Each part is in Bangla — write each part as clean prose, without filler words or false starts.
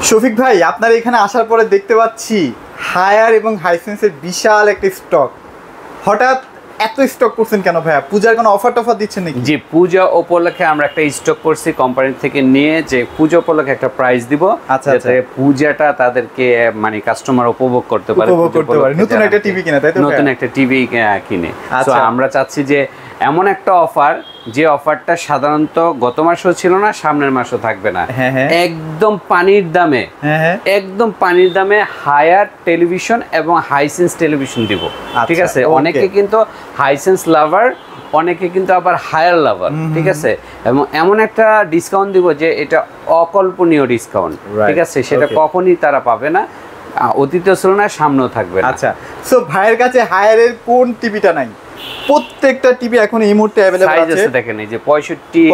শফিক ভাই, আপনার এখানে আসার পরে দেখতে পাচ্ছি হায়ার এবং হাইসেন্সের বিশাল একটা স্টক। হঠাৎ এত স্টক করছেন কেন ভাইয়া? পূজার কোনো অফার টফার দিচ্ছেন নাকি? জি, পূজা উপলক্ষে আমরা একটা স্টক করছি কোম্পানি থেকে নিয়ে, যে পূজা উপলক্ষে একটা প্রাইস দিব, যাতে পূজাটা তাদেরকে মানে কাস্টমার উপভোগ করতে পারে, নতুন একটা টিভি কিনে, তাই তো? নতুন একটা টিভি কিনে। তো আমরা চাচ্ছি যে এমন একটা অফার, যে অফারটা সাধারণত গত মাসেও ছিল না, সামনের মাসও থাকবে না। একদম পানির দামে, একদম পানির দামে হায়ার টেলিভিশন এবং হাইসেন্স টেলিভিশন দিব। ঠিক আছে, অনেকে কিন্তু হাইসেন্স লাভার, অনেকে কিন্তু আবার হায়ার লাভার। ঠিক আছে, এবং এমন একটা ডিসকাউন্ট দিব যে এটা অকল্পনীয় ডিসকাউন্ট। ঠিক আছে, সেটা কখনই তারা পাবে না, অতীতেও ছিল না, সামনেও থাকবে না। আচ্ছা, সো ভাইয়ের কাছে হায়ারের কোন টিভিটা নাই? প্রত্যেকটা টিভি এখন এই মুহূর্তে अवेलेबल আছে। দেখেন, এই যে 65,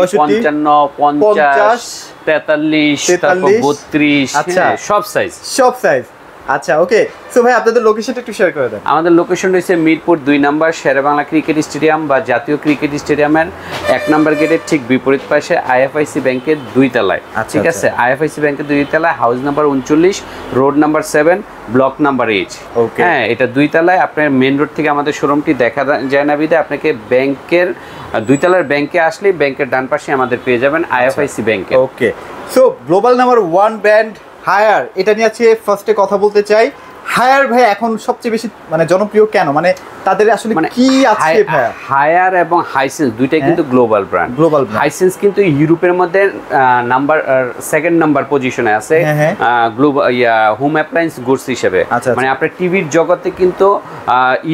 55, 50, 43, তারপর 32, আচ্ছা, সব সাইজ, সব সাইজ। আচ্ছা, ওকে। সো ভাই, আপনাদের লোকেশনটা একটু শেয়ার করে দেন। আমাদের লোকেশন রয়েছে মিরপুর 2 নম্বর শেরেবাংলা ক্রিকেট স্টেডিয়াম বা জাতীয় ক্রিকেট স্টেডিয়ামের 1 নম্বর গেটের ঠিক বিপরীত পাশে আইএফআইসি ব্যাংকের 2 তলায়। ঠিক আছে, আইএফআইসি ব্যাংকের 2 তলায়, house number 39, road number 7, block number 8। হ্যাঁ, এটা 2 তলায়। আপনার মেইন রোড থেকে আমাদের শোরুমটি দেখা যায় না বিধে আপনাকে ব্যাংকের 2 তলার ব্যাংকে আসলেই ব্যাংকের ডান পাশে আমাদের পেয়ে যাবেন আইএফআইসি ব্যাংকে। Okay, so global number 1 brand Haier, এটা নিয়ে আছে ফার্স্টে কথা বলতে চাই। হায়ার ভাই এখন সবচেয়ে বেশি মানে জনপ্রিয় কেন? মানে তাদের আসলে কি আছে ভাই? হায়ার এবং হাইসেন্স দুইটাই কিন্তু গ্লোবাল ব্র্যান্ড। হাইসেন্স কিন্তু ইউরোপের মধ্যে নাম্বার 2nd নাম্বার পজিশনে আছে গ্লোবাল হোম অ্যাপ্লায়েন্স গুডস হিসেবে। মানে আপনার টিভির জগতে কিন্তু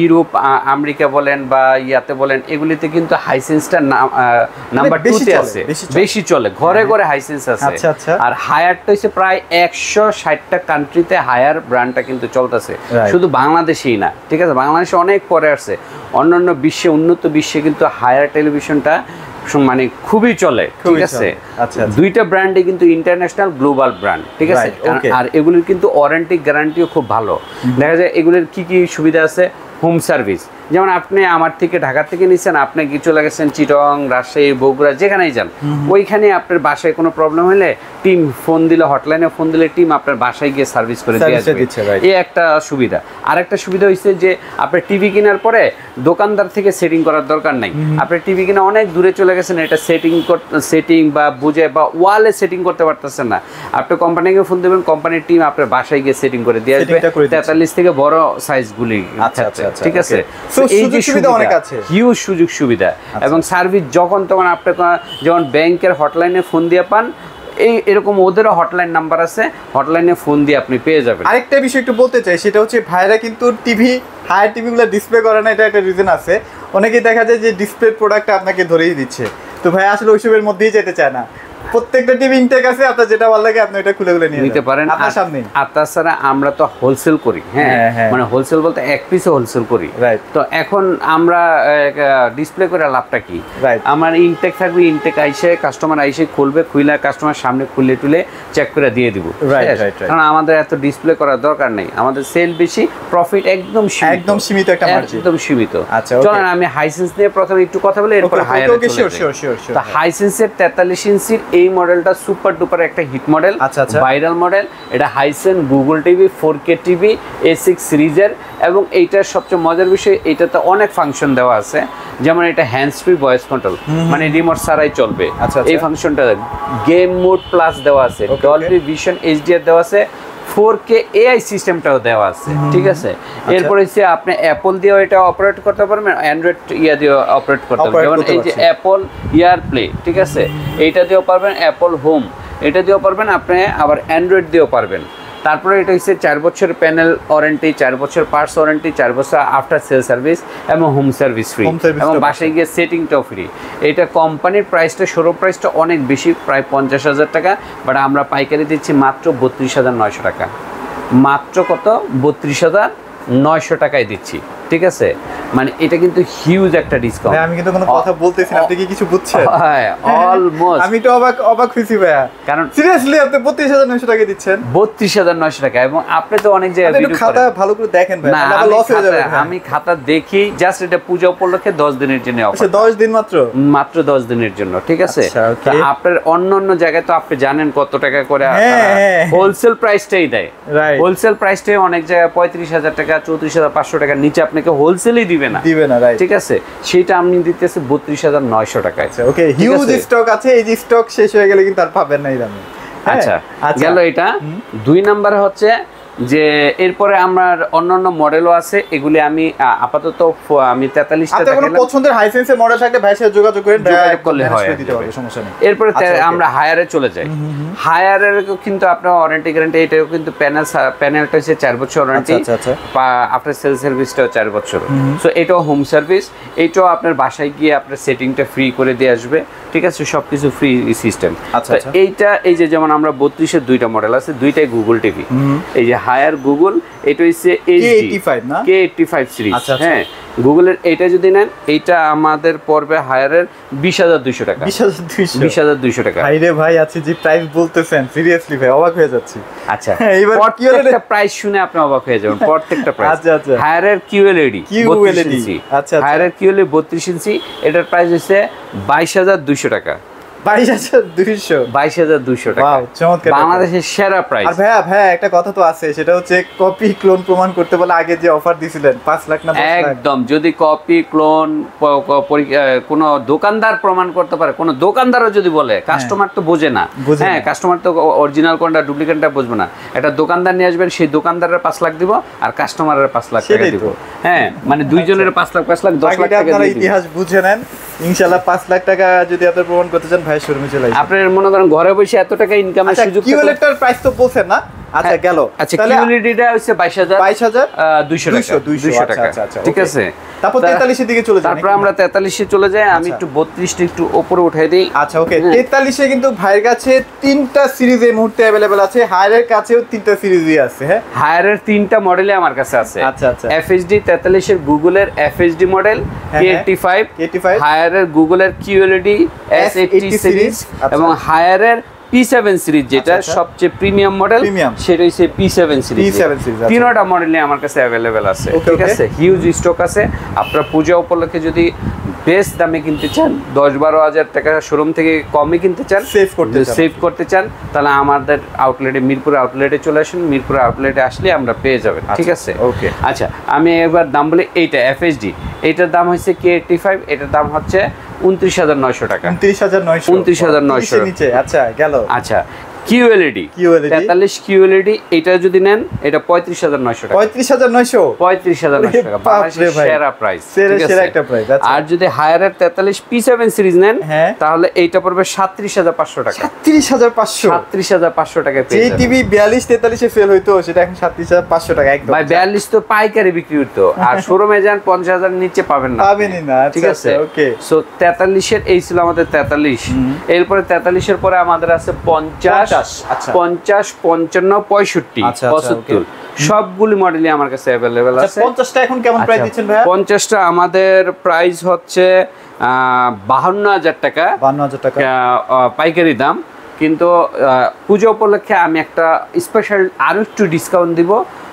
ইউরোপ, আমেরিকা বলেন বা ইয়াতে বলেন, এগুলিতে কিন্তু হাইসেন্সটা নাম্বার 2 তে আছে, বেশি চলে, ঘরে ঘরে হাইসেন্স আছে। আর হায়ারটা হচ্ছে প্রায় 160টা কান্ট্রিতে হায়ার ব্র্যান্ডটা কিন্তু চলতেছে, শুধু বাংলাদেশেই না। ঠিক আছে, বাংলাদেশে অনেক পরে আসছে, অন্যান্য বিশ্বে, উন্নত বিশ্বে কিন্তু হায়ার টেলিভিশনটা মানে খুবই চলে। ঠিক আছে, দুইটা ব্র্যান্ডে কিন্তু ইন্টারন্যাশনাল গ্লোবাল ব্র্যান্ড। ঠিক আছে, আর এগুলির কিন্তু ওয়ারেন্টি গ্যারান্টিও খুব ভালো। দেখা যায় এগুলির কি কি সুবিধা আছে। হোম সার্ভিস, যেমন আপনি আমার থেকে ঢাকা থেকে নিচ্ছেন, আপনি কি চলে গেছেন চিটং, রাজশাহী, বগুড়া, যেখানেই যান, ওইখানে আপনার বাসায় কোনো প্রবলেম হলে টিম ফোন দিলে, হটলাইনে ফোন দিলে টিম আপনার বাসায় গিয়ে সার্ভিস করে দিয়ে আসবে। এই একটা সুবিধা। আরেকটা সুবিধা হচ্ছে যে আপনার টিভি কেনার পরে দোকানদার থেকে সেটিং করার দরকার নাই। আপনার টিভি কিনা অনেক দূরে চলে গেছেন, এটা সেটিং বা বুঝে বা ওয়ালে সেটিং করতে পারতেছেন না, আপনি কোম্পানিকে ফোন দেবেন, কোম্পানির টিম আপনার বাসায় গিয়ে সেটিং করে দিয়ে আসবে, 43 থেকে বড় সাইজগুলি। ঠিক আছে, এই যে সুবিধা অনেক আছে, হিউজ সুযোগ সুবিধা এবং সার্ভিস যখন তখন আপনি যেমন ব্যাংকের হটলাইনে ফোন দিয়ে পান, এরকম ওদেরও হটলাইন নাম্বার আছে, হটলাইনে ফোন দিয়ে আপনি পেয়ে যাবেন। আরেকটা বিষয় একটু বলতে চাই, সেটা হচ্ছে ভাইরা কিন্তু টিভি, হায়ার টিভিগুলো ডিসপ্লে করে না, এটা একটা রিজন আছে। অনেকেই দেখা যায় যে ডিসপ্লে প্রোডাক্ট আপনাকে ধরেই দিচ্ছে, তো ভাই আসলে ওইসবের মধ্যেই যেতে চায় না। প্রত্যেকটা টিভি ইনটেক আছে, আপনার যেটা ভালো লাগে আপনি এটা খুলে খুলে নিতে পারেন আপনার সামনে। আর তাছাড়া আমরা তো হোলসেল করি। হ্যাঁ, মানে হোলসেল বলতে এক পিসে হোলসেল করি। তো এখন আমরা ডিসপ্লে করে লাভটা কি? আমার ইনটেক থাকবে, ইনটেক আইসে কাস্টমার আইসে খুলবে, খুলে কাস্টমার সামনে খুলে টুলে চেক করে দিয়ে দিব। কারণ আমাদের এত ডিসপ্লে করার দরকার নেই, আমাদের সেল বেশি, প্রফিট একদম সীমিত, একটা মার্জিন একদম সীমিত। আচ্ছা, চলেন আমি হাইসেন্স নিয়ে প্রথমে একটু কথা বলি, এরপর হায়ার। তো হাইসেন্সের 43 ইঞ্চির এই মডেলটা সুপার ডুপার একটা হিট মডেল, ভাইরাল মডেল। এটা Hisense Google TV 4K TV A6 সিরিজের, এবং এইটার সবচেয়ে মজার বিষয়, এটাতে অনেক ফাংশন দেওয়া আছে। যেমন এটা হ্যান্ডস ফ্রি ভয়েস কন্ট্রোল, মানে রিমোট ছাড়াই চলবে। এই ফাংশনটা গেম মোড প্লাস দেওয়া আছে, ডলবি ভিশন HDR দেওয়া আছে, 4K AI সিস্টেমটাও দেওয়া আছে। ঠিক আছে, এরপর হচ্ছে আপনি অ্যাপল দিয়েও এটা অপারেট করতে পারবেন, অ্যান্ড্রয়েড দিয়ে অপারেট করতে পারবেন। যেমন এই যে অ্যাপল ইয়ার প্লে, ঠিক আছে, এইটা দিয়েও পারবেন, অ্যাপল হোম এটা দিয়েও পারবেন, আপনি আবার অ্যান্ড্রয়েড দিয়েও পারবেন। তারপরে এটা হচ্ছে 4 বছর প্যানেল ওয়ারেন্টি, 4 বছর পার্টস ওয়ারেন্টি, 4 বছর আফটার সেল সার্ভিস এবং হোম সার্ভিস ফ্রি, এবং বাসায় গিয়ে সেটিংটাও ফ্রি। এটা কোম্পানির প্রাইসটা, শোরুম প্রাইসটা অনেক বেশি, প্রায় 50,000 টাকা, বাট আমরা পাইকারি দিচ্ছি মাত্র 32,900 টাকা। মাত্র কত? 32,900 টাকায় দিচ্ছি। ঠিক আছে, মানে এটা কিন্তু হিউজ একটা ডিসকাউন্ট। আমি কিন্তু কোনো কথা বলতেছি না, আপনি কি কিছু বুঝছেন? অলমোস্ট আমি তো অবাক হইছি ভাইয়া, কারণ সিরিয়াসলি আপনি 32900 টাকা দিচ্ছেন। 32900 টাকা, এবং আপনি তো অনেক জায়গায় ভিডিও করেন, খাতা ভালো করে দেখেন ভাই, না লস হয়ে যাবে। আমি খাতা দেখি, জাস্ট এটা পূজা উপলক্ষে 10 দিনের জন্য অফার। আচ্ছা 10 দিন মাত্র 10 দিনের জন্য, ঠিক আছে। আপনার অন্য জায়গায় তো আপনি জানেন কত টাকা করে হোলসেল প্রাইসটাই দেয়, হোলসেল প্রাইসটাই অনেক জায়গায় 35000 টাকা 34500 টাকার নিচে আপনাকে হোলসেলই দিবে না, ঠিক আছে। সেটা আমি দিতেছি 32900 টাকায়। ওকে, হিউজ স্টক আছে, এই যে স্টক শেষ হয়ে গেলে কিন্তু আর পাবেন না এই দামে। আচ্ছা গেল এটা। 2 নাম্বার হচ্ছে যে এরপরে আমার অন্যান্য মডেলও আছে, এগুলি আমি আপাতত আমি 43টা দেখালাম। আপনার পছন্দের হাইসেন্সের মডেল থাকলে ভাইয়ের সাথে যোগাযোগ করলে হয়, সমস্যা নেই। এরপরে আমরা হায়ারে চলে যাই। হায়ারের কিন্তু আপনার ওয়ারেন্টি গ্যারান্টি, এটাও কিন্তু প্যানেলটা হচ্ছে 4 বছর ওয়ারেন্টি, আফটার সেল সার্ভিসটাও 4 বছর। সো এটাও হোম সার্ভিস, এটাও আপনার বাসায় গিয়ে আপনার সেটিংটা ফ্রি করে দিয়ে আসবে, ঠিক আছে, সবকিছু ফ্রি সিস্টেম। এইটা এই যে যেমন আমরা 32-এর 2টা মডেল আছে, দুইটাই গুগল টিভি। এই যে হায়ার গুগল, এটা হচ্ছে K85 সিরিজ। হ্যাঁ, গুগলের এটা যদি নেন, এটা আমাদের পড়বে হায়ারের 20200 টাকা। 20200 টাকা। ভাই রে ভাই, আছে যে প্রাইস বলতেছেন, সিরিয়াসলি ভাই অবাক হয়ে যাচ্ছি। আচ্ছা, প্রত্যেকটা প্রাইস শুনে আপনি অবাক হয়ে যাবেন, প্রত্যেকটা প্রাইস। আচ্ছা হায়ারের QLED 32 ইঞ্চি, হায়ারের QLED 32 ইঞ্চি, এটার প্রাইস হচ্ছে 22200 টাকা। 22200 টাকা, চমৎকার, বাংলাদেশের সেরা প্রাইস। আর ভাইয়া একটা কথা তো আছে, সেটা হচ্ছে কপি ক্লোন প্রমাণ করতে বলে আগে যে অফার দিছিলেন 5 লাখ না 10 লাখ, একদম। যদি কপি ক্লোন কোন দোকানদার প্রমাণ করতে পারে, কোন দোকানদারও যদি বলে, কাস্টমার তো বোঝে না। হ্যাঁ, কাস্টমার তো অরিজিনাল কোনটা ডুপ্লিকেটটা বুঝবে না। এটা দোকানদার নিয়ে আসবেন, সেই দোকানদারের 5 লাখ দিব, আর কাস্টমারের 5 লাখ টাকা দিব। হ্যাঁ, মানে দুইজনের 5 লাখ 10 লাখ টাকা আপনারা ইতিহাস বুঝে নেন। ইনশাআল্লাহ 5 লাখ টাকা যদি আপনি প্রমাণ করতে চান, ভাই শোরুমে চলে আসুন। আপনার মনে করেন ঘরে বসে এত টাকা ইনকামের সুযোগ। কিউএলএটার প্রাইস তো বলছেন না? আচ্ছা গেল। আচ্ছা, কিউএলইডিটা হচ্ছে 22200 টাকা, ঠিক আছে। তারপর 43 এর দিকে চলে যাই। তারপর আমরা 43 এ চলে যাই। আমি একটু 32 টা একটু উপরে উঠাই দেই। আচ্ছা ওকে, 43 এ কিন্তু ভাইয়ের কাছে 3টা সিরিজ এই মুহূর্তে अवेलेबल আছে, হায়ারের কাছেও 3টা সিরিজই আছে। হ্যাঁ, হায়ারের 3টা মডেলই আমার কাছে আছে। আচ্ছা, FHD 43 এর গুগলের FHD মডেল K85, হায়ারের গুগলের QLED S80 সিরিজ, এবং হায়ারের P7 সিরিজ যেটা সবচেয়ে প্রিমিয়াম মডেল, সেটা হচ্ছে P7 সিরিজ। তিনটা মডেলই আমার কাছে अवेलेबल আছে, ঠিক আছে। হিউজ স্টক আছে। আপনারা পূজা উপলক্ষে যদি বেস্ট দামে কিনতে চান, 10-12 হাজার টাকা শোরুম থেকে কমে কিনতে চান, সেভ করতে চান, তাহলে আমাদের আউটলেটে, মিরপুর আউটলেটে চলে আসুন। মিরপুর আউটলেটে আসলে আমরা পেয়ে যাবেন, ঠিক আছে। ওকে, আচ্ছা আমি এবার দাম বলি। এইটা FHD, এটার দাম হচ্ছে K85, এটার দাম হচ্ছে 29900 টাকা। 29900 নিচে। আচ্ছা গেল। আচ্ছা, QLED 43 QLED, এটা যদি নেন, এটা 35900 টাকা। 35900 টাকা, বাংলাদেশের সেরা প্রাইস, সেরা একটা প্রাইস। আর যদি হায়ারের 43 P7 সিরিজ নেন, তাহলে এইটা পড়বে 37500 টাকা। 37500 টাকা পেয়ে যাবেন। যে টিভি 42 43 এ সেল হইতো, সেটা এখন 37500 টাকা একদম। ভাই 42 তো পাইকারি বিক্রি হতো, আর শোরুমে যান 50000 এর নিচে পাবেন না, ঠিক আছে। ওকে, সো 43 এর এই ছিল আমাদের 43। এরপরে 43 এর পরে আমাদের আছে 50, 50, 55, 65, 75, সবগুলি মডেলই আমার কাছে अवेलेबल আছে। 50টা এখন কেমন প্রাইস দিচ্ছেন ভাই? 50টা আমাদের প্রাইস হচ্ছে 52000 টাকা, 52000 টাকা পাইকারি দাম। কিন্তু পূজা উপলক্ষে আমি একটা স্পেশাল আরো একটু ডিসকাউন্ট দিব।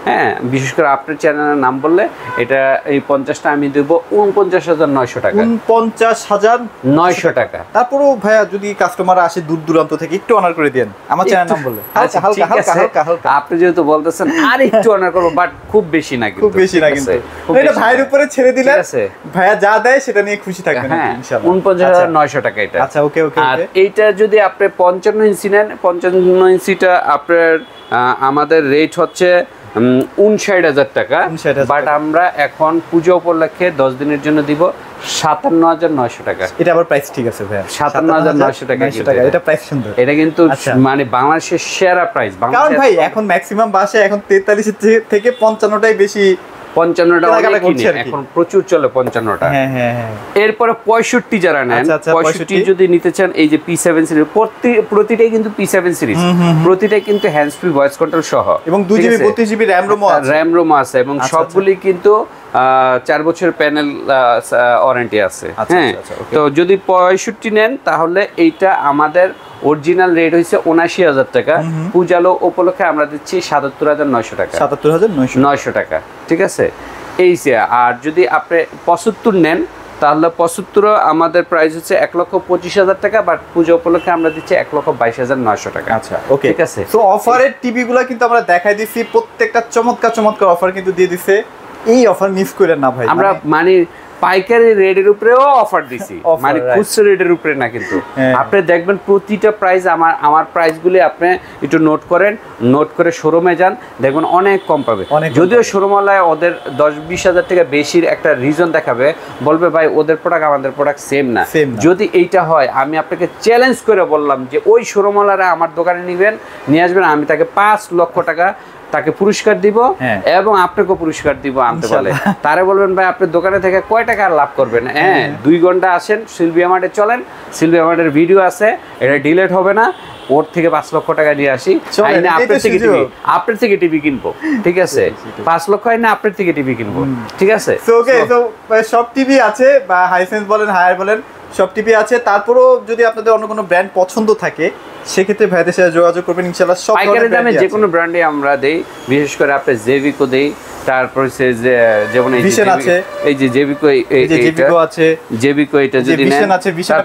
হ্যাঁ, বিশেষ করে আপনার চ্যানেলের নাম বললে এটা এই 50টা আমি দেব 49900 টাকা। 49900 টাকা। তারপরও ভাইয়া যদি কাস্টমার আসে দূর দূরান্ত থেকে, একটু অনার করে দেন আমার চ্যানেলের নাম বললে। হালকা হালকা আপনি যেহেতু বলতেছেন, আর একটু অনার করব, বাট খুব বেশি না, খুব বেশি না। কিন্তু এটা ভাইয়ের উপরে ছেড়ে দিলেন, ভাইয়া যা দেয় সেটা নিয়ে খুশি থাকবেন ইনশাআল্লাহ। 49900 টাকা এটা। আচ্ছা ওকে ওকে। আর এইটা যদি আপনি 55 ইঞ্চি নেন, 55 ইঞ্চিটা আপনার আমাদের রেট হচ্ছে 59000 টাকা। বাট আমরা এখন পূজা উপলক্ষে 10 দিনের জন্য দিব 57900 টাকা। এটা আবার প্রাইস ঠিক আছে ভাই, 57900 টাকা। এটা প্রাইস সুন্দর, এটা কিন্তু মানে বাংলাদেশের সেরা প্রাইস। কারণ ভাই এখন ম্যাক্সিমাম বাসায় এখন 43 থেকে 55টাই বেশি 55টা অনেক কিনে, এখন প্রচুর চলে 55টা। এরপরে 65 যারা নেন, 65 যদি নিতে চান, এই যে P7 সিরিজ, প্রতিটাই কিন্তু P7 সিরিজ, প্রতিটাই কিন্তু হ্যান্ডস ফ্রি ভয়েস কন্ট্রোল সহ, এবং 2GB 32GB RAM ROM আছে, এবং সবগুলি কিন্তু 4 বছর প্যানেল ওয়ারেন্টি আছে। হ্যাঁ, তো যদি 65 নেন তাহলে এইটা আমাদের অরিজিনাল রেট হইছে ৭৯,০০০ টাকা, পূজালো উপলক্ষে আমরা দিচ্ছি ৭৭,৯০০ টাকা, ৭৭,৯০০ টাকা, ঠিক আছে এই যে। আর যদি আপনি 75 নেন তাহলে 75 আমাদের প্রাইস হচ্ছে ১,২৫,০০০ টাকা, বাট পূজা উপলক্ষে আমরা দিচ্ছি ১,২২,৯০০ টাকা। আচ্ছা, ওকে, ঠিক আছে। সো অফারের টিভি গুলো কিন্তু আমরা দেখাই দিছি, প্রত্যেকটা চমৎকার চমৎকার অফার কিন্তু দিয়ে দিছে। এই অফার মিস করেন না ভাই, আমরা মানে পাইকারি রেটের উপরেও অফার দিছি, মানে খুচরা রেটের উপরে না। কিন্তু আপনি দেখবেন প্রতিটা প্রাইস, আমার প্রাইসগুলি আপনি একটু নোট করেন, নোট করে শোরুমে যান, দেখবেন অনেক কম পাবে। যদিও শোরুমওয়ালায় ওদের ১০-২০ হাজার টাকা বেশির একটা রিজন দেখাবে, বলবে ভাই ওদের প্রোডাক্ট আমাদের প্রোডাক্ট সেম না। যদি এইটা হয়, আমি আপনাকে চ্যালেঞ্জ করে বললাম যে ওই শোরুমওয়ালারা আমার দোকানে নিয়ে আসবেন, আমি তাকে ৫ লক্ষ টাকা তাকে পুরস্কার দিব, এবং আপনাকেও পুরস্কার দিব আনতে বলে। তারে বলবেন ভাই আপনি দোকানে থেকে কয় টাকা লাভ করবেন? হ্যাঁ, 2 ঘন্টা আসেন, সিলভিয়া মার্টে চলেন, সিলভিয়া মার্টের ভিডিও আছে, এটা ডিলিট হবে না, ওর থেকে ৫ লক্ষ টাকা নিয়ে আসি, আপনার থেকে টিভি কিনবো, ঠিক আছে? ৫ লক্ষ হয় না, আপনার থেকে টিভি কিনবো, ঠিক আছে? সব টিভি আছে, বা হাইসেন্স বলেন, হায়ার বলেন, সব টিভি আছে। তারপরও যদি আপনাদের অন্য কোনো ব্র্যান্ড পছন্দ থাকে, সেক্ষেত্রে ভাইদের সাথে যোগাযোগ করবেন ইনশাআল্লাহ। সব পাইকারি দামে যে কোনো ব্র্যান্ডে আমরা দেই, বিশেষ করে আপনি জেভিকো দেই, তারপর হচ্ছে যেমন এই যে আছে, এই যে জেভিকো, জেভিকো আছে, জেভিকো এটা যদি নেন,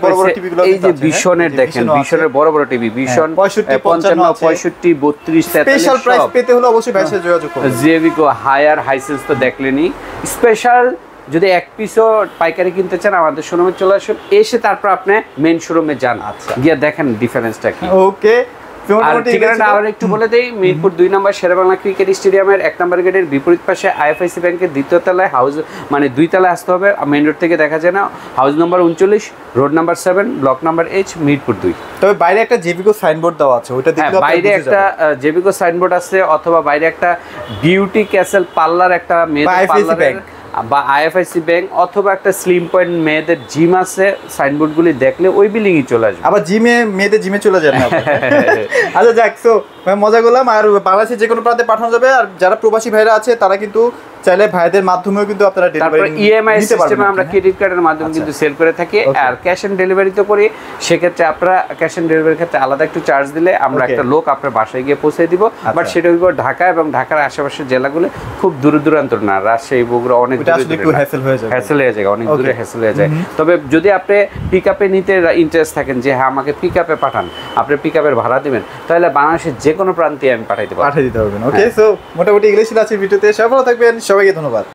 বড় বড় টিভিগুলো এই যে ভিশনের দেখেন, ভিশনের বড় বড় টিভি, ভিশন 65, 55, 65, 32, 43 স্পেশাল প্রাইস পেতে হলে অবশ্যই ভাইয়ের সাথে যোগাযোগ করুন। জেভিকো হায়ার হাইসেন্স তো দেখলেনই, স্পেশাল যদি এক পিসও পাইকারি কিনতে চান আমাদের শোরুমে চলে আসুন, এসে তারপর আপনি মেইন শোরুমে যান, গিয়ে দেখেন ডিফারেন্সটা কি। ওকে, আর ঠিকানাটা আবার একটু বলে দেই, মিরপুর 2 নম্বর শেরেবাংলা ক্রিকেট স্টেডিয়ামের 1 নম্বর গেটের বিপরীত পাশে আইএফআইসি ব্যাংকের 2য় তলায়, হাউস মানে 2 তলায় আসতে হবে, মেইন রোড থেকে দেখা যায় না, house number 39, road number 7, block number H, Mirpur 2। তবে বাইরে একটা জেভিকো সাইনবোর্ড দেওয়া আছে, ওটা দেখলে বাইরে একটা জেভিকো সাইনবোর্ড আছে, অথবা বাইরে একটা বিউটি ক্যাসেল পার্লার, একটা মেয়েদের পার্লার বা আইএফআইসি ব্যাংক, অথবা একটা স্লিম পয়েন্ট মেয়েদের জিম আছে, সাইনবোর্ডগুলি দেখলে ওই বিল্ডিংই চলে আসবে। আবার মেয়েদের জিমে চলে যান না। আচ্ছা যাক, তো মজা করলাম। আর বাংলাদেশে যে কোনো প্রান্তে পাঠানো যাবে, আর যারা প্রবাসী ভাইরা আছে তারা কিন্তু চাইলে ভাইদের মাধ্যমেও কিন্তু আপনারা ডেলিভারি ইএমআই সিস্টেমে আমরা ক্রেডিট কার্ডের মাধ্যমে কিন্তু সেল করে থাকি, আর ক্যাশ অন ডেলিভারি তো করি। সেক্ষেত্রে আপনারা ক্যাশ অন ডেলিভারির ক্ষেত্রে আলাদা একটু চার্জ দিলে আমরা একটা লোক আপনার বাসায় গিয়ে পৌঁছে দিব, বাট সেটা হইব ঢাকা এবং ঢাকার আশেপাশের জেলাগুলো, খুব দূর দূরান্ত না, রাজশাহী, বগুড়া, অনেক হ্যাসেল হয়ে যায়, অনেক দূরে হ্যাসেল হয়ে যায়। তবে যদি আপনি পিকআপে নিতে ইন্টারেস্ট থাকেন, যে হ্যাঁ আমাকে পিকআপে পাঠান, আপনি পিকআপের ভাড়া দিবেন, তাহলে বাংলাদেশের যে কোনো প্রান্তে আমি পাঠিয়ে দিতে পারবেন। ওকে, সো মোটামুটি এগুলো ছিল আজকের ভিডিওতে। সবাই ভালো থাকবেন, সবাইকে ধন্যবাদ।